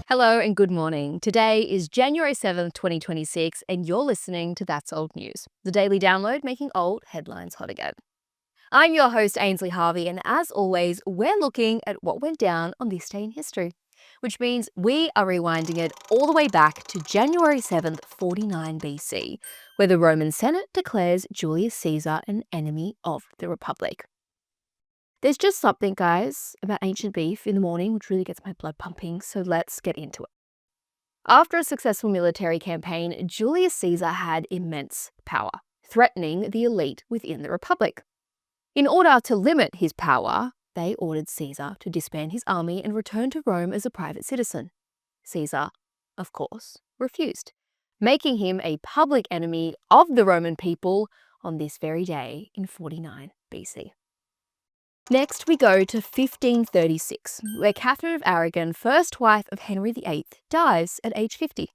Hello and good morning. Today is January 7th, 2026, and you're listening to That's Old News, the daily download making old headlines hot again. I'm your host, Ainsley Harvey, and as always, we're looking at what went down on this day in history, which means we are rewinding it all the way back to January 7th, 49 BC, where the Roman Senate declares Julius Caesar an enemy of the Republic. There's just something, guys, about ancient beef in the morning which really gets my blood pumping, so let's get into it. After a successful military campaign, Julius Caesar had immense power, threatening the elite within the Republic. In order to limit his power, they ordered Caesar to disband his army and return to Rome as a private citizen. Caesar, of course, refused, making him a public enemy of the Roman people on this very day in 49 BC. Next, we go to 1536, where Catherine of Aragon, first wife of Henry VIII, dies at age 50.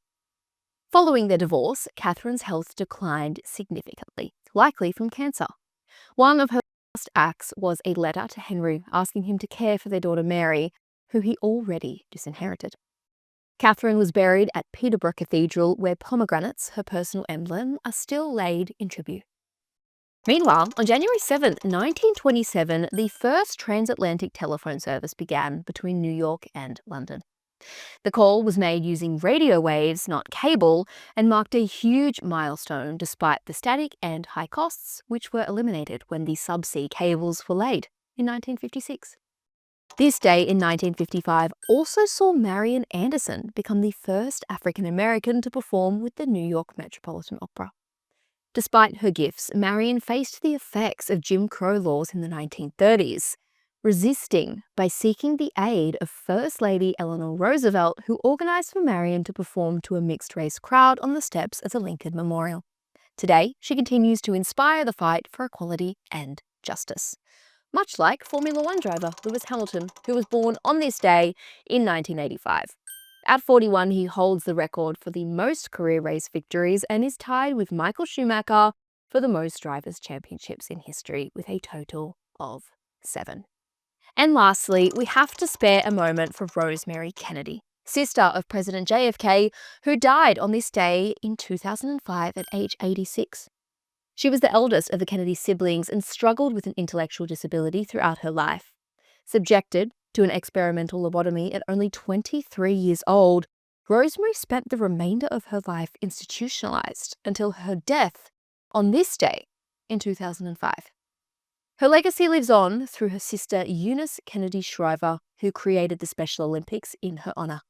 Following their divorce, Catherine's health declined significantly, likely from cancer. One of her last acts was a letter to Henry asking him to care for their daughter Mary, who he already disinherited. Catherine was buried at Peterborough Cathedral, where pomegranates, her personal emblem, are still laid in tribute. Meanwhile, on January 7th, 1927, the first transatlantic telephone service began between New York and London. The call was made using radio waves, not cable, and marked a huge milestone despite the static and high costs, which were eliminated when the subsea cables were laid in 1956. This day in 1955 also saw Marian Anderson become the first African American to perform with the New York Metropolitan Opera. Despite her gifts, Marian faced the effects of Jim Crow laws in the 1930s, resisting by seeking the aid of First Lady Eleanor Roosevelt, who organized for Marian to perform to a mixed-race crowd on the steps of the Lincoln Memorial. Today, she continues to inspire the fight for equality and justice, much like Formula One driver Lewis Hamilton, who was born on this day in 1985. At 41, he holds the record for the most career race victories and is tied with Michael Schumacher for the most drivers' championships in history, with a total of 7. And lastly, we have to spare a moment for Rosemary Kennedy, sister of President JFK, who died on this day in 2005 at age 86. She was the eldest of the Kennedy siblings and struggled with an intellectual disability throughout her life. Subjected to an experimental lobotomy at only 23 years old, Rosemary spent the remainder of her life institutionalized until her death on this day in 2005. Her legacy lives on through her sister Eunice Kennedy Shriver, who created the Special Olympics in her honor.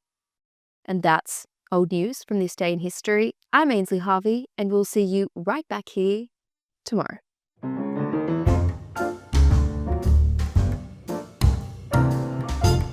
And that's old news from this day in history. I'm Ainsley Harvey, and we'll see you right back here tomorrow.